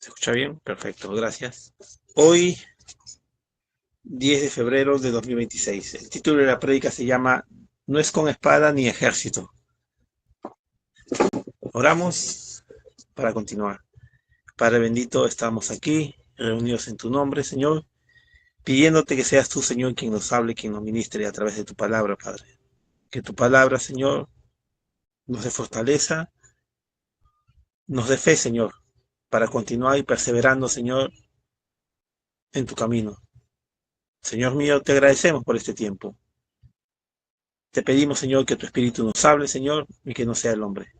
¿Se escucha bien? Perfecto, gracias. Hoy, 10 de febrero de 2026. El título de la prédica se llama No es con espada ni ejército. Oramos para continuar. Padre bendito, estamos aquí, reunidos en tu nombre, Señor, pidiéndote que seas tú, Señor, quien nos hable, quien nos ministre a través de tu palabra, Padre. Que tu palabra, Señor, nos dé fortaleza, nos dé fe, Señor, para continuar y perseverando, Señor, en tu camino. Señor mío, te agradecemos por este tiempo. Te pedimos, Señor, que tu Espíritu nos hable, Señor, y que no sea el hombre.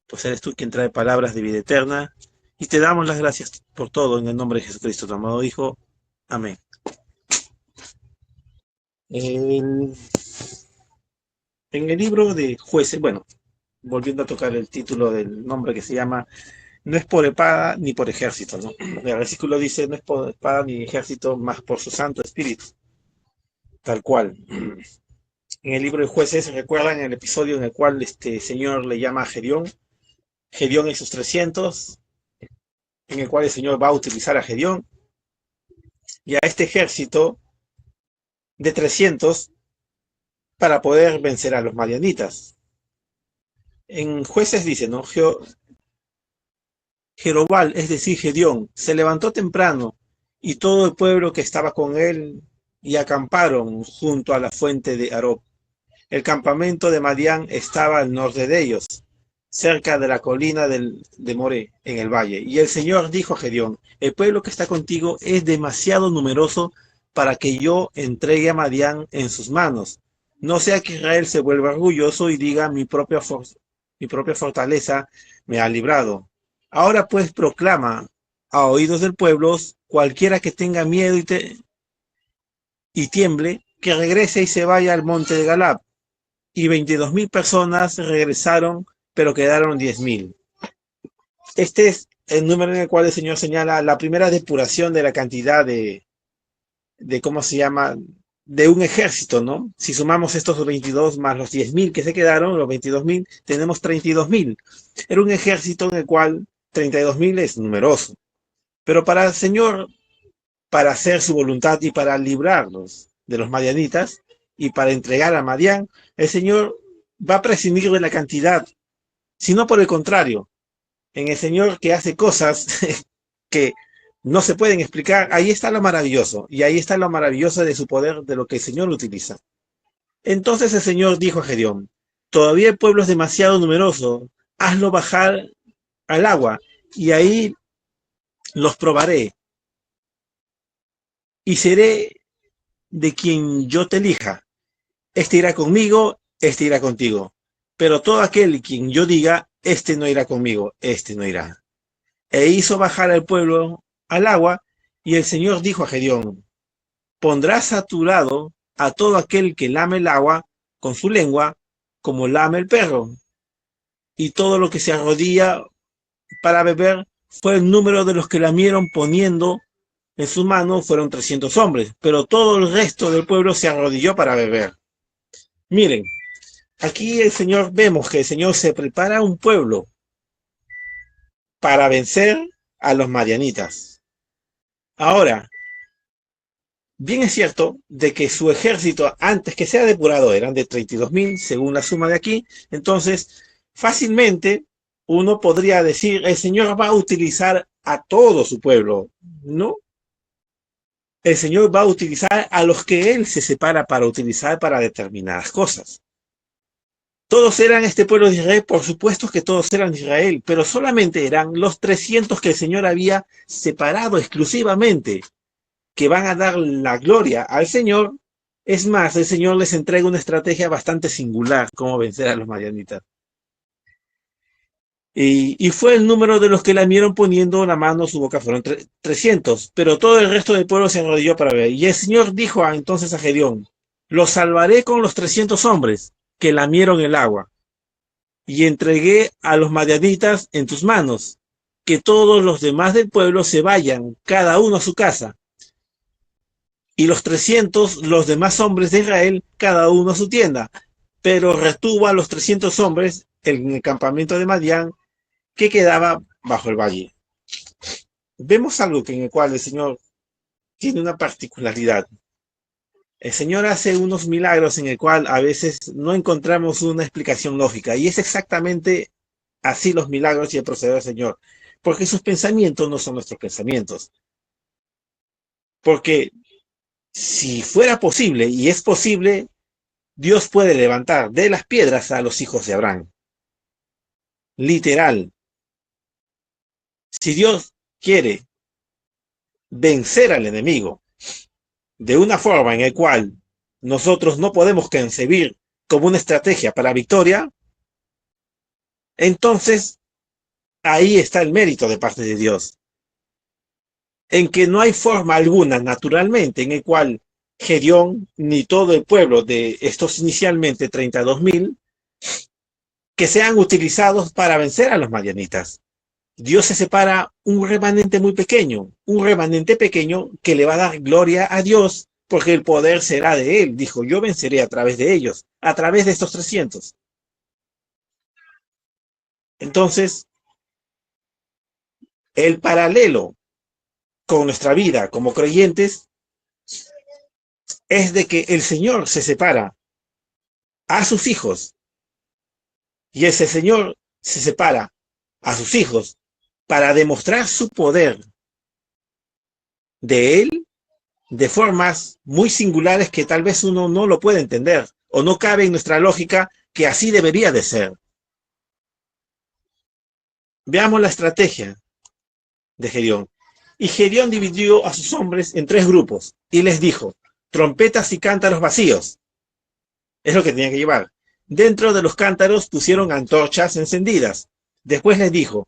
Pues eres tú quien trae palabras de vida eterna. Y te damos las gracias por todo en el nombre de Jesucristo, tu amado Hijo. Amén. En el libro de Jueces, bueno, volviendo a tocar el título del nombre que se llama No es por espada ni por ejército, ¿no? El versículo dice, no es por espada ni ejército, más por su Santo Espíritu, tal cual. En el libro de Jueces, recuerdan el episodio en el cual este señor le llama a Gedeón y sus 300, en el cual el Señor va a utilizar a Gedeón y a este ejército de 300 para poder vencer a los madianitas. En Jueces dice, ¿no? Jerobal, es decir, Gedeón, se levantó temprano y todo el pueblo que estaba con él y acamparon junto a la fuente de Arob. El campamento de Madián estaba al norte de ellos, cerca de la colina de Moré, en el valle. Y el Señor dijo a Gedeón, el pueblo que está contigo es demasiado numeroso para que yo entregue a Madián en sus manos. No sea que Israel se vuelva orgulloso y diga, mi propia fortaleza me ha librado. Ahora pues proclama a oídos del pueblo, cualquiera que tenga miedo y tiemble, que regrese y se vaya al monte de Galad. Y 22,000 personas regresaron, pero quedaron 10,000. Este es el número en el cual el Señor señala la primera depuración de la cantidad ¿cómo se llama? De un ejército, ¿no? Si sumamos estos 22 más los 10,000 que se quedaron, los 22,000, tenemos 32,000. Era un ejército en el cual 32,000 es numeroso. Pero para el Señor, para hacer su voluntad y para librarnos de los madianitas y para entregar a Madián, el Señor va a prescindir de la cantidad, sino por el contrario, en el Señor que hace cosas que no se pueden explicar, ahí está lo maravilloso, y ahí está lo maravilloso de su poder, de lo que el Señor utiliza. Entonces el Señor dijo a Gedeón, todavía el pueblo es demasiado numeroso, hazlo bajar al agua, y ahí los probaré, y seré de quien yo te elija. Este irá conmigo, este irá contigo. Pero todo aquel quien yo diga, este no irá conmigo, este no irá. E hizo bajar al pueblo al agua, y el Señor dijo a Gedeón, pondrás a tu lado a todo aquel que lame el agua con su lengua, como lame el perro. Y todo lo que se arrodilla para beber fue el número de los que lamieron poniendo en su mano, fueron 300 hombres, pero todo el resto del pueblo se arrodilló para beber. Miren, aquí el Señor, vemos que el Señor se prepara un pueblo para vencer a los madianitas. Ahora, bien es cierto de que su ejército, antes que sea depurado, eran de 32,000, según la suma de aquí. Entonces, fácilmente uno podría decir, el Señor va a utilizar a todo su pueblo. No, el Señor va a utilizar a los que Él se separa para utilizar para determinadas cosas. Todos eran este pueblo de Israel, por supuesto que todos eran de Israel, pero solamente eran los 300 que el Señor había separado exclusivamente, que van a dar la gloria al Señor. Es más, el Señor les entrega una estrategia bastante singular, cómo vencer a los madianitas. Y fue el número de los que lamieron poniendo la mano a su boca, fueron 300, pero todo el resto del pueblo se arrodilló para ver. Y el Señor dijo entonces a Gedeón, los salvaré con los 300 hombres que lamieron el agua, y entregué a los madianitas en tus manos, que todos los demás del pueblo se vayan, cada uno a su casa, y los 300, los demás hombres de Israel, cada uno a su tienda, pero retuvo a los 300 hombres en el campamento de Madián, que quedaba bajo el valle. vemos algo en el cual el Señor tiene una particularidad. El Señor hace unos milagros en el cual a veces no encontramos una explicación lógica, y es exactamente así los milagros y el proceder del Señor, porque sus pensamientos no son nuestros pensamientos. Porque si fuera posible, y es posible, Dios puede levantar de las piedras a los hijos de Abraham. Literal. Si Dios quiere vencer al enemigo de una forma en la cual nosotros no podemos concebir como una estrategia para victoria, entonces ahí está el mérito de parte de Dios. En que no hay forma alguna, naturalmente, en el cual Gedeón ni todo el pueblo de estos inicialmente 32,000 que sean utilizados para vencer a los madianitas. Dios se separa un remanente muy pequeño, un remanente pequeño que le va a dar gloria a Dios porque el poder será de él. Dijo, yo venceré a través de ellos, a través de estos 300. Entonces, el paralelo con nuestra vida como creyentes es de que el Señor se separa a sus hijos y ese Señor se separa a sus hijos para demostrar su poder de él de formas muy singulares que tal vez uno no lo puede entender o no cabe en nuestra lógica que así debería de ser. Veamos la estrategia de Gedeón. Y Gedeón dividió a sus hombres en 3 grupos y les dijo, trompetas y cántaros vacíos. Es lo que tenían que llevar. Dentro de los cántaros pusieron antorchas encendidas. Después les dijo,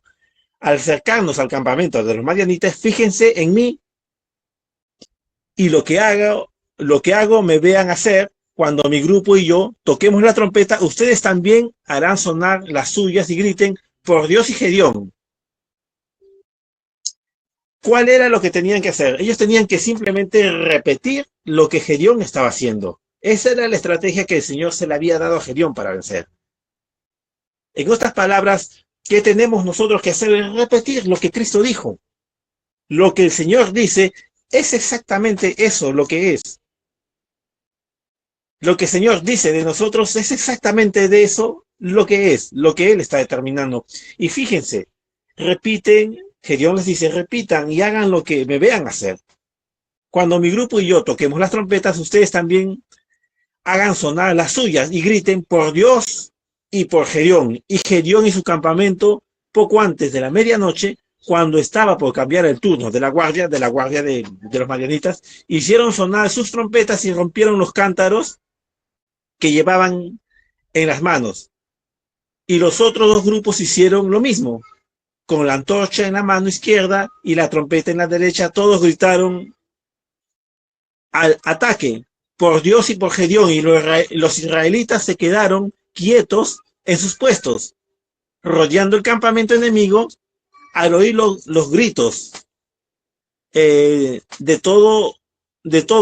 al acercarnos al campamento de los madianitas, fíjense en mí y lo que hago me vean hacer. Cuando mi grupo y yo toquemos la trompeta, ustedes también harán sonar las suyas y griten, por Dios y Gedeón. ¿Cuál era lo que tenían que hacer? Ellos tenían que simplemente repetir lo que Gedeón estaba haciendo. Esa era la estrategia que el Señor se le había dado a Gedeón para vencer. En otras palabras, ¿qué tenemos nosotros que hacer? Es repetir lo que Cristo dijo. Lo que el Señor dice es exactamente eso lo que es. Lo que el Señor dice de nosotros es exactamente de eso lo que es, lo que Él está determinando. Y fíjense, repiten, Gedeón les dice, repitan y hagan lo que me vean hacer. Cuando mi grupo y yo toquemos las trompetas, ustedes también hagan sonar las suyas y griten por Dios y por Gedeón. Y Gedeón y su campamento, poco antes de la medianoche, cuando estaba por cambiar el turno de la guardia de los madianitas, hicieron sonar sus trompetas y rompieron los cántaros que llevaban en las manos. Y los otros 2 grupos hicieron lo mismo. Con la antorcha en la mano izquierda y la trompeta en la derecha, todos gritaron al ataque por Dios y por Gedeón, y los israelitas se quedaron quietos en sus puestos, rodeando el campamento enemigo. Al oír los gritos de todos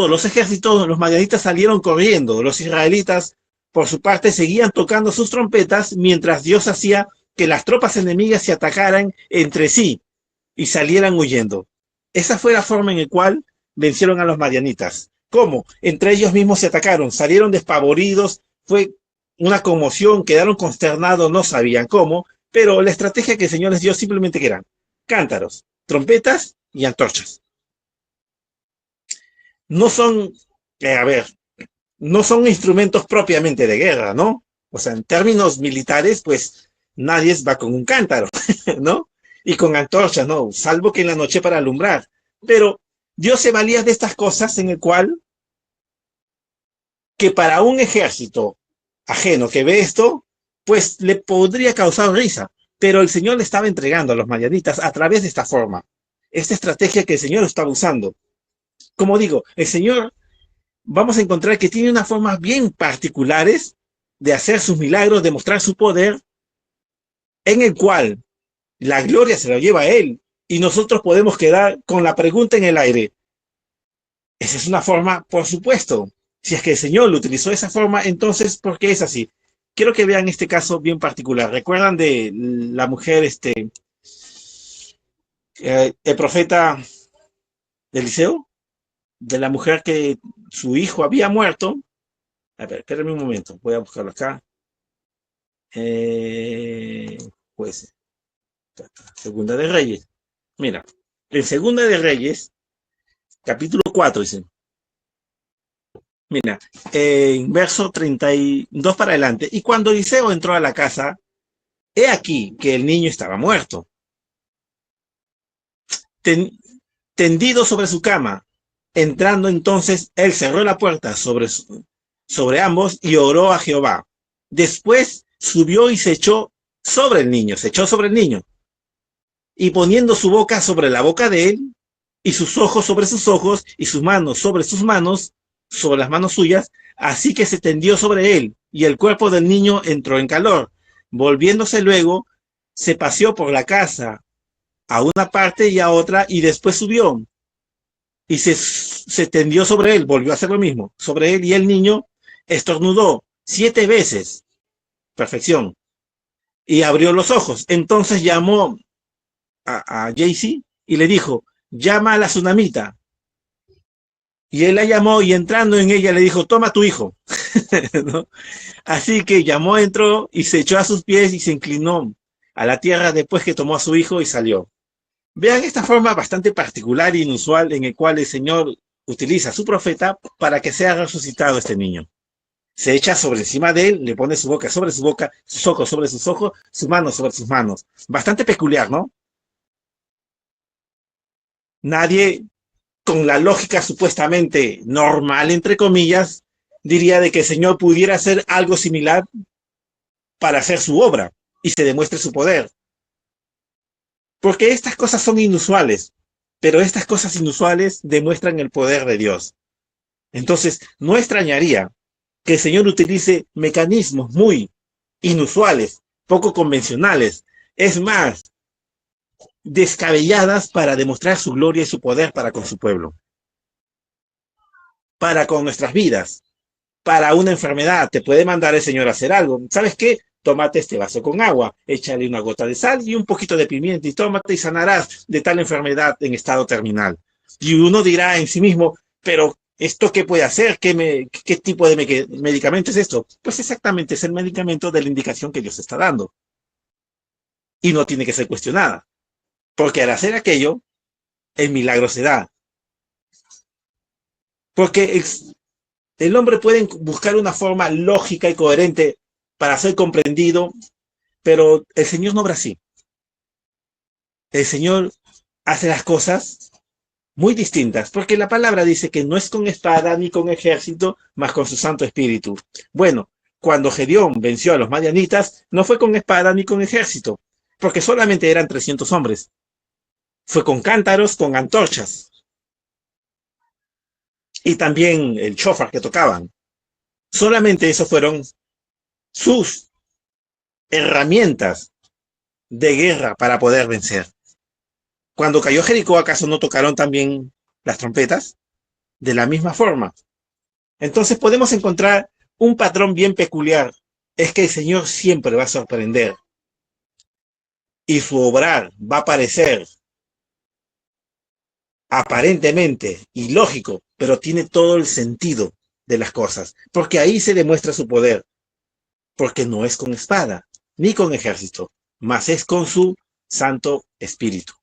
los ejércitos, los madianitas salieron corriendo. Los israelitas, por su parte, seguían tocando sus trompetas mientras Dios hacía que las tropas enemigas se atacaran entre sí y salieran huyendo. Esa fue la forma en la cual vencieron a los madianitas. ¿Cómo? Entre ellos mismos se atacaron, salieron despavoridos, fue una conmoción, quedaron consternados, no sabían cómo, pero la estrategia que el Señor les dio simplemente que eran cántaros, trompetas y antorchas. No son, no son instrumentos propiamente de guerra, ¿no? O sea, en términos militares, pues nadie va con un cántaro, ¿no? Y con antorchas, ¿no? Salvo que en la noche para alumbrar. Pero Dios se valía de estas cosas en el cual que para un ejército ajeno que ve esto, pues le podría causar risa. Pero el Señor le estaba entregando a los madianitas a través de esta forma, esta estrategia que el Señor estaba usando. Como digo, el Señor, vamos a encontrar que tiene unas formas bien particulares de hacer sus milagros, de mostrar su poder, en el cual la gloria se la lleva a Él y nosotros podemos quedar con la pregunta en el aire. Esa es una forma, por supuesto. Si es que el Señor lo utilizó de esa forma, entonces, ¿por qué es así? Quiero que vean este caso bien particular. ¿Recuerdan de la mujer El profeta Eliseo, de la mujer que su hijo había muerto. A ver, espérame un momento, voy a buscarlo acá. Eh, pues, Segunda de Reyes. Mira, en Segunda de Reyes, capítulo 4 dice, mira, en verso 32 para adelante, y cuando Eliseo entró a la casa, he aquí que el niño estaba muerto, ten, tendido sobre su cama. Entrando entonces, él cerró la puerta sobre ambos y oró a Jehová. Después subió y se echó sobre el niño, se echó sobre el niño, y poniendo su boca sobre la boca de él, y sus ojos sobre sus ojos, y sus manos sobre las manos suyas, así que se tendió sobre él, y el cuerpo del niño entró en calor. Volviéndose luego, se paseó por la casa a una parte y a otra, y después subió, y se tendió sobre él, volvió a hacer lo mismo, sobre él, y el niño estornudó 7 veces, perfección, y abrió los ojos. Entonces llamó a Jaycee y le dijo, llama a la tsunamita. Y él la llamó y entrando en ella le dijo, toma tu hijo. ¿No? Así que llamó, entró y se echó a sus pies y se inclinó a la tierra después que tomó a su hijo y salió. Vean esta forma bastante particular e inusual en el cual el Señor utiliza a su profeta para que sea resucitado este niño. Se echa sobre encima de él, le pone su boca sobre su boca, sus ojos sobre sus ojos, sus manos sobre sus manos. Bastante peculiar, ¿no? Nadie con la lógica supuestamente normal, entre comillas, diría de que el Señor pudiera hacer algo similar para hacer su obra y se demuestre su poder. Porque estas cosas son inusuales, pero estas cosas inusuales demuestran el poder de Dios. Entonces, no extrañaría que el Señor utilice mecanismos muy inusuales, poco convencionales, es más, descabelladas para demostrar su gloria y su poder para con su pueblo, para con nuestras vidas. Para una enfermedad te puede mandar el Señor a hacer algo. ¿Sabes qué? Tómate este vaso con agua, échale una gota de sal y un poquito de pimienta y tómate y sanarás de tal enfermedad en estado terminal. Y uno dirá en sí mismo, pero ¿esto qué puede hacer? ¿Qué tipo de medicamento es esto? Pues exactamente es el medicamento de la indicación que Dios está dando. Y no tiene que ser cuestionada. Porque al hacer aquello, el milagro se da. Porque el hombre puede buscar una forma lógica y coherente para ser comprendido, pero el Señor no obra así. El Señor hace las cosas muy distintas, porque la palabra dice que no es con espada ni con ejército, mas con su Santo Espíritu. Bueno, cuando Gedeón venció a los madianitas, no fue con espada ni con ejército, porque solamente eran 300 hombres. Fue con cántaros, con antorchas, y también el shofar que tocaban. Solamente esos fueron sus herramientas de guerra para poder vencer. Cuando cayó Jericó, ¿acaso no tocaron también las trompetas? De la misma forma. Entonces podemos encontrar un patrón bien peculiar. Es que el Señor siempre va a sorprender. Y su obrar va a parecer aparentemente ilógico, pero tiene todo el sentido de las cosas. Porque ahí se demuestra su poder. Porque no es con espada, ni con ejército, mas es con su Santo Espíritu.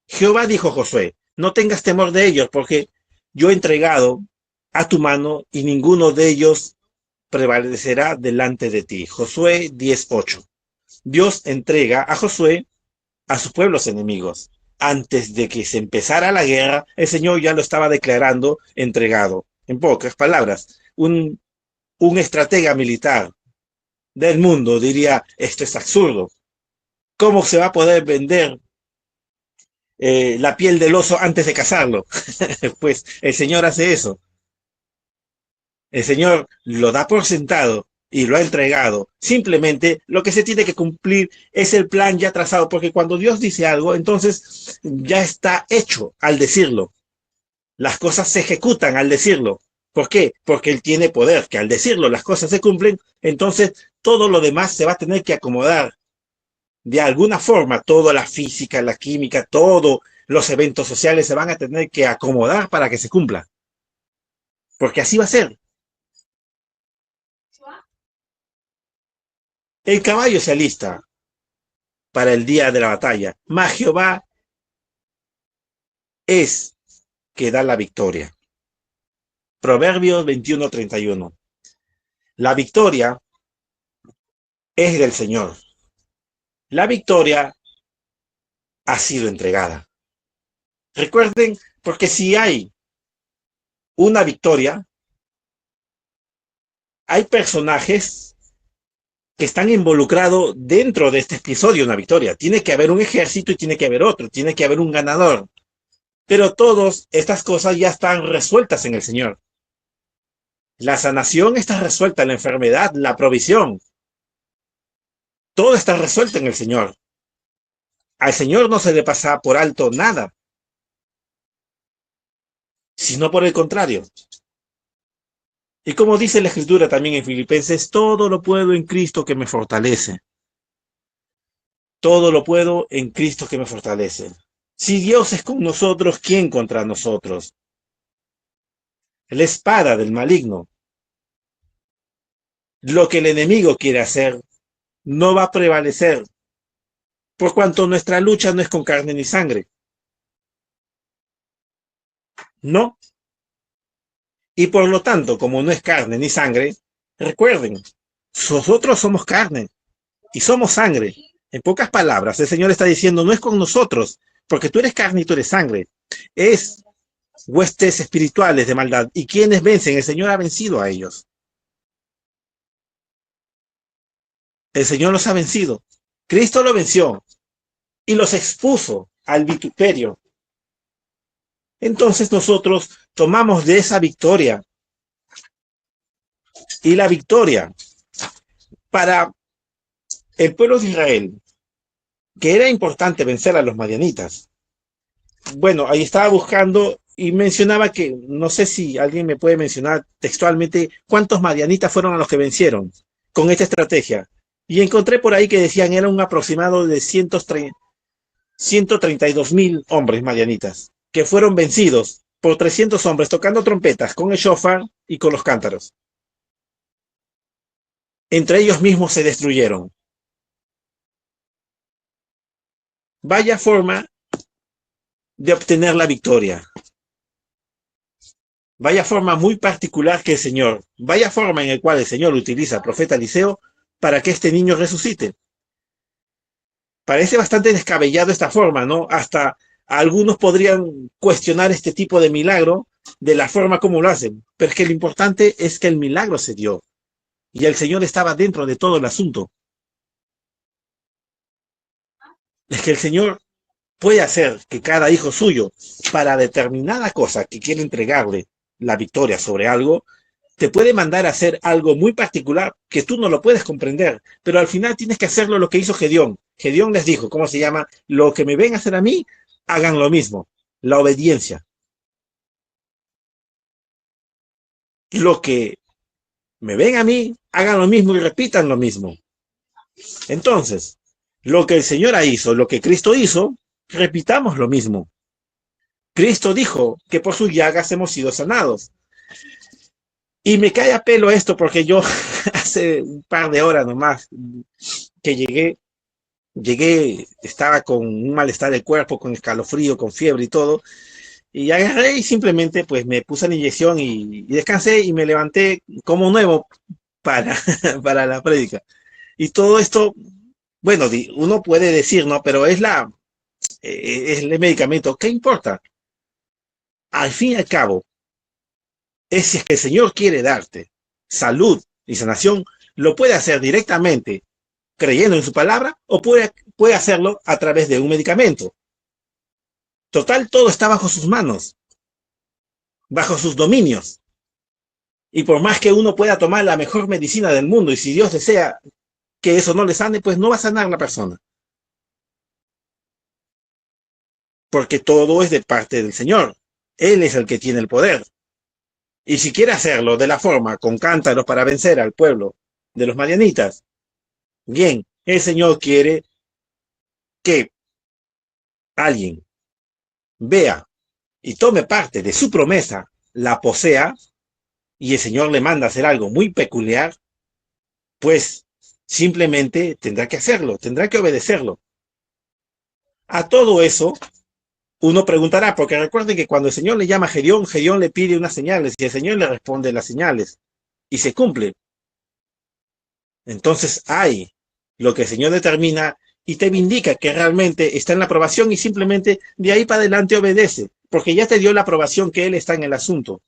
Jehová dijo a Josué, no tengas temor de ellos, porque yo he entregado a tu mano y ninguno de ellos prevalecerá delante de ti. Josué 10:8. Dios entrega a Josué a sus pueblos enemigos. Antes de que se empezara la guerra, el Señor ya lo estaba declarando entregado. En pocas palabras, un estratega militar del mundo diría, esto es absurdo. ¿Cómo se va a poder vender la piel del oso antes de cazarlo? Pues el Señor hace eso. El Señor lo da por sentado y lo ha entregado. Simplemente lo que se tiene que cumplir es el plan ya trazado, porque cuando Dios dice algo, entonces ya está hecho al decirlo. Las cosas se ejecutan al decirlo. ¿Por qué? Porque Él tiene poder, que al decirlo las cosas se cumplen, entonces todo lo demás se va a tener que acomodar. De alguna forma, toda la física, la química, todo Los eventos sociales se van a tener que acomodar para que se cumpla, porque así va a ser. El caballo se alista para el día de la batalla, mas Jehová es que da la victoria. Proverbios 21:31. La victoria es del Señor. La victoria ha sido entregada. Recuerden, porque si hay una victoria, hay personajes que están involucrados dentro de este episodio, una victoria. Tiene que haber un ejército y tiene que haber otro, tiene que haber un ganador. Pero todas estas cosas ya están resueltas en el Señor. La sanación está resuelta, la enfermedad, la provisión. Todo está resuelto en el Señor. Al Señor no se le pasa por alto nada, sino por el contrario. Y como dice la Escritura también en Filipenses, todo lo puedo en Cristo que me fortalece. Todo lo puedo en Cristo que me fortalece. Si Dios es con nosotros, ¿quién contra nosotros? La espada del maligno. Lo que el enemigo quiere hacer no va a prevalecer, por cuanto nuestra lucha no es con carne ni sangre. No. Y por lo tanto, como no es carne ni sangre, recuerden, nosotros somos carne y somos sangre. En pocas palabras, el Señor está diciendo, no es con nosotros, porque tú eres carne y tú eres sangre. Es huestes espirituales de maldad. ¿Y quienes vencen? El Señor ha vencido a ellos. El Señor los ha vencido. Cristo lo venció y los expuso al vituperio. Entonces nosotros tomamos de esa victoria. Y la victoria para el pueblo de Israel, que era importante vencer a los madianitas. Bueno, ahí estaba buscando y mencionaba que, no sé si alguien me puede mencionar textualmente cuántos madianitas fueron a los que vencieron con esta estrategia. Y encontré por ahí que decían era un aproximado de 132,000 hombres madianitas que fueron vencidos por 300 hombres tocando trompetas con el shofar y con los cántaros. Entre ellos mismos se destruyeron. Vaya forma de obtener la victoria. Vaya forma muy particular que el Señor, vaya forma en la cual el Señor utiliza al profeta Eliseo para que este niño resucite. Parece bastante descabellado esta forma, ¿no? Hasta algunos podrían cuestionar este tipo de milagro de la forma como lo hacen, pero es que lo importante es que el milagro se dio y el Señor estaba dentro de todo el asunto. Es que el Señor puede hacer que cada hijo suyo, para determinada cosa que quiere entregarle la victoria sobre algo, te puede mandar a hacer algo muy particular que tú no lo puedes comprender, pero al final tienes que hacerlo lo que hizo Gedeón. Gedeón les dijo, ¿cómo se llama? Lo que me ven a hacer a mí, hagan lo mismo. La obediencia. Lo que me ven a mí, hagan lo mismo y repitan lo mismo. Entonces, lo que el Señor hizo, lo que Cristo hizo, repitamos lo mismo. Cristo dijo que por sus llagas hemos sido sanados. Y me cae a pelo esto porque yo hace un par de horas nomás que llegué, estaba con un malestar del cuerpo, con escalofrío, con fiebre y todo, y agarré y simplemente pues me puse la inyección y descansé y me levanté como nuevo para, para la prédica. Y todo esto, bueno, uno puede decir, ¿no? Pero es el medicamento, ¿qué importa? Al fin y al cabo, es si es que el Señor quiere darte salud y sanación, lo puede hacer directamente creyendo en su palabra o puede hacerlo a través de un medicamento. Total, todo está bajo sus manos, bajo sus dominios. Y por más que uno pueda tomar la mejor medicina del mundo y si Dios desea que eso no le sane, pues no va a sanar la persona. Porque todo es de parte del Señor. Él es el que tiene el poder. Y si quiere hacerlo de la forma con cántaros para vencer al pueblo de los madianitas, bien, el Señor quiere que alguien vea y tome parte de su promesa, la posea, y el Señor le manda a hacer algo muy peculiar, pues simplemente tendrá que hacerlo, tendrá que obedecerlo. A todo eso, uno preguntará, porque recuerden que cuando el Señor le llama a Gedeón, Gedeón le pide unas señales y el Señor le responde las señales y se cumple. Entonces hay lo que el Señor determina y te indica que realmente está en la aprobación y simplemente de ahí para adelante obedece, porque ya te dio la aprobación que Él está en el asunto.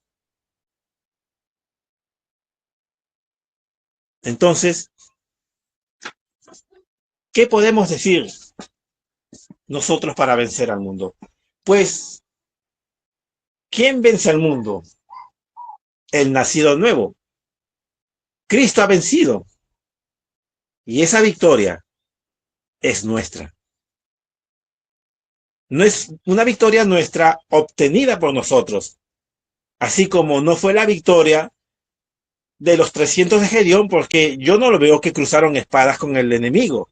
Entonces, ¿qué podemos decir nosotros para vencer al mundo? Pues, ¿quién vence al mundo? El nacido nuevo. Cristo ha vencido y esa victoria es nuestra. No es una victoria nuestra obtenida por nosotros, así como no fue la victoria de los 300 de Gedeón, porque yo no lo veo que cruzaron espadas con el enemigo,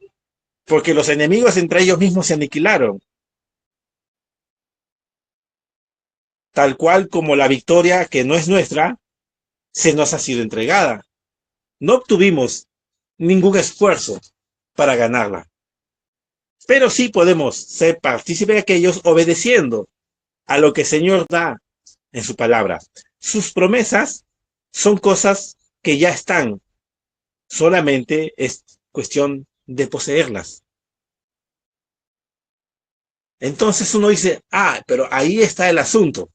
porque los enemigos entre ellos mismos se aniquilaron, tal cual como la victoria que no es nuestra, se nos ha sido entregada. No obtuvimos ningún esfuerzo para ganarla, pero sí podemos ser partícipes de aquellos obedeciendo a lo que el Señor da en su palabra. Sus promesas son cosas que ya están, solamente es cuestión de poseerlas. Entonces uno dice, pero ahí está el asunto.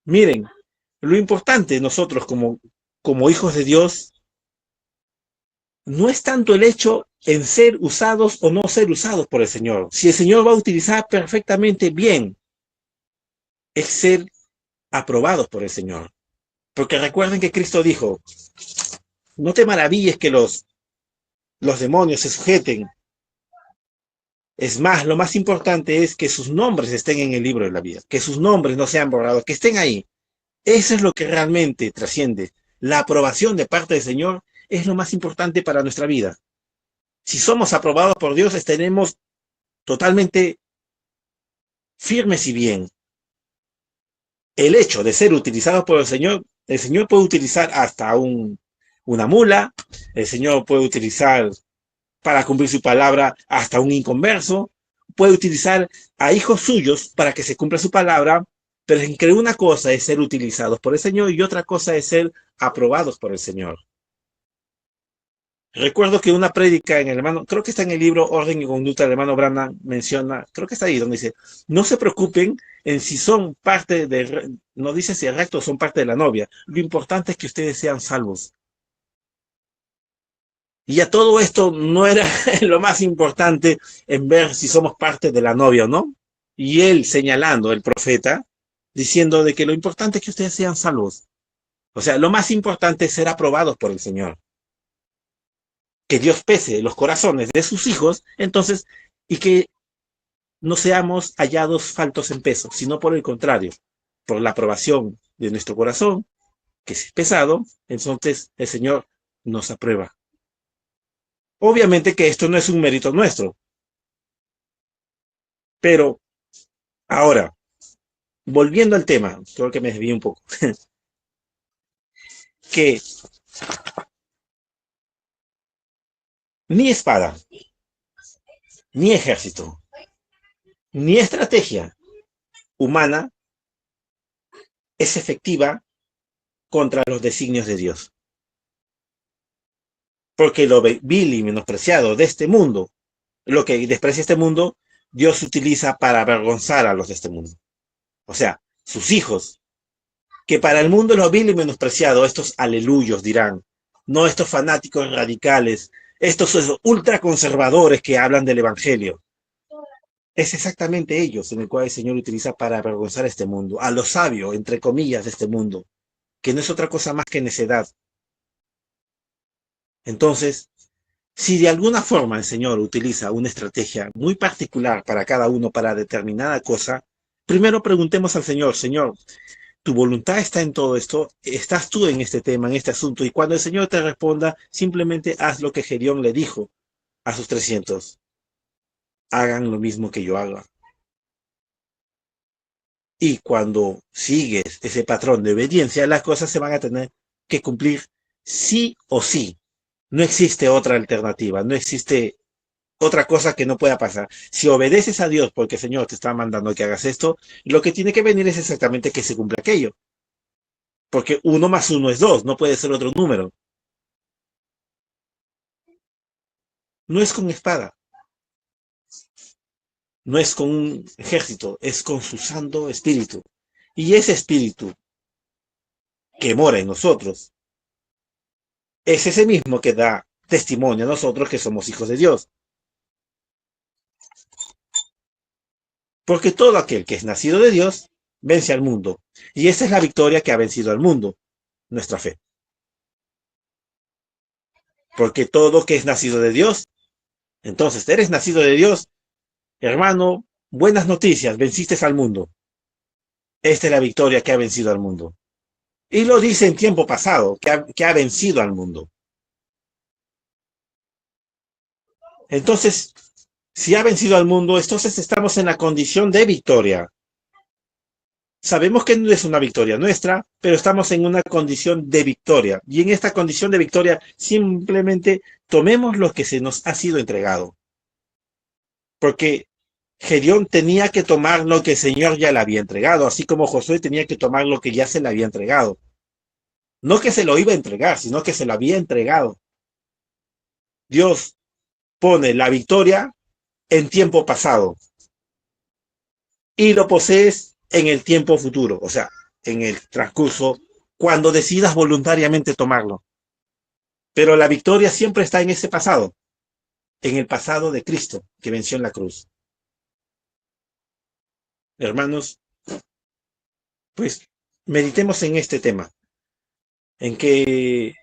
Miren, lo importante nosotros como hijos de Dios no es tanto el hecho en ser usados o no ser usados por el Señor. Si el Señor va a utilizar perfectamente bien, es ser aprobados por el Señor. Porque recuerden que Cristo dijo, no te maravilles que los demonios se sujeten. Es más, lo más importante es que sus nombres estén en el libro de la vida, que sus nombres no sean borrados, que estén ahí. Eso es lo que realmente trasciende. La aprobación de parte del Señor es lo más importante para nuestra vida. Si somos aprobados por Dios, estaremos totalmente firmes y bien. El hecho de ser utilizados por el Señor puede utilizar hasta una mula, el Señor puede utilizar para cumplir su palabra hasta un inconverso, puede utilizar a hijos suyos para que se cumpla su palabra, pero es que una cosa es ser utilizados por el Señor y otra cosa es ser aprobados por el Señor. Recuerdo que una prédica en el hermano, creo que está en el libro Orden y Conducta del hermano Branham, menciona, creo que está ahí, donde dice, no se preocupen en si son parte no dice si el recto son parte de la novia, lo importante es que ustedes sean salvos. Y a todo esto no era lo más importante en ver si somos parte de la novia o no. Y él señalando, el profeta, diciendo de que lo importante es que ustedes sean salvos. O sea, lo más importante es ser aprobados por el Señor. Que Dios pese los corazones de sus hijos, entonces, y que no seamos hallados faltos en peso, sino por el contrario, por la aprobación de nuestro corazón, que es pesado, entonces el Señor nos aprueba. Obviamente que esto no es un mérito nuestro, pero ahora, volviendo al tema, creo que me desvié un poco, que ni espada, ni ejército, ni estrategia humana es efectiva contra los designios de Dios. Porque lo vil y menospreciado de este mundo, lo que desprecia este mundo, Dios utiliza para avergonzar a los de este mundo. O sea, sus hijos, que para el mundo lo vil y menospreciado, estos aleluyos dirán, no estos fanáticos radicales, estos ultraconservadores que hablan del evangelio. Es exactamente ellos en el cual el Señor utiliza para avergonzar a este mundo, a lo sabio, entre comillas, de este mundo, que no es otra cosa más que necedad. Entonces, si de alguna forma el Señor utiliza una estrategia muy particular para cada uno, para determinada cosa, primero preguntemos al Señor, Señor, ¿tu voluntad está en todo esto? ¿Estás tú en este tema, en este asunto? Y cuando el Señor te responda, simplemente haz lo que Gedeón le dijo a sus 300. Hagan lo mismo que yo haga. Y cuando sigues ese patrón de obediencia, las cosas se van a tener que cumplir sí o sí. No existe otra alternativa, no existe otra cosa que no pueda pasar. Si obedeces a Dios porque el Señor te está mandando que hagas esto, lo que tiene que venir es exactamente que se cumpla aquello. Porque 1 más 1 es 2, no puede ser otro número. No es con espada, no es con un ejército, es con su Santo Espíritu. Y ese Espíritu que mora en nosotros es ese mismo que da testimonio a nosotros que somos hijos de Dios. Porque todo aquel que es nacido de Dios vence al mundo. Y esa es la victoria que ha vencido al mundo, nuestra fe. Porque todo que es nacido de Dios, entonces eres nacido de Dios, hermano, buenas noticias, venciste al mundo. Esta es la victoria que ha vencido al mundo. Y lo dice en tiempo pasado, que ha vencido al mundo. Entonces, si ha vencido al mundo, entonces estamos en la condición de victoria. Sabemos que no es una victoria nuestra, pero estamos en una condición de victoria. Y en esta condición de victoria, simplemente tomemos lo que se nos ha sido entregado. Porque Gedeón tenía que tomar lo que el Señor ya le había entregado, así como Josué tenía que tomar lo que ya se le había entregado. No que se lo iba a entregar, sino que se lo había entregado. Dios pone la victoria en tiempo pasado y lo posees en el tiempo futuro, o sea, en el transcurso, cuando decidas voluntariamente tomarlo. Pero la victoria siempre está en ese pasado, en el pasado de Cristo, que venció en la cruz. Hermanos, pues meditemos en este tema, en que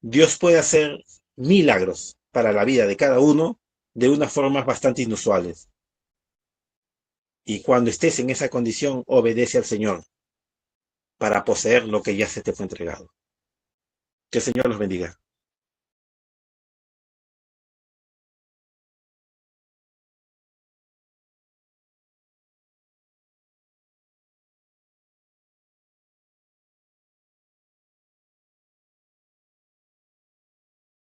Dios puede hacer milagros para la vida de cada uno de unas formas bastante inusuales. Y cuando estés en esa condición, obedece al Señor para poseer lo que ya se te fue entregado. Que el Señor los bendiga.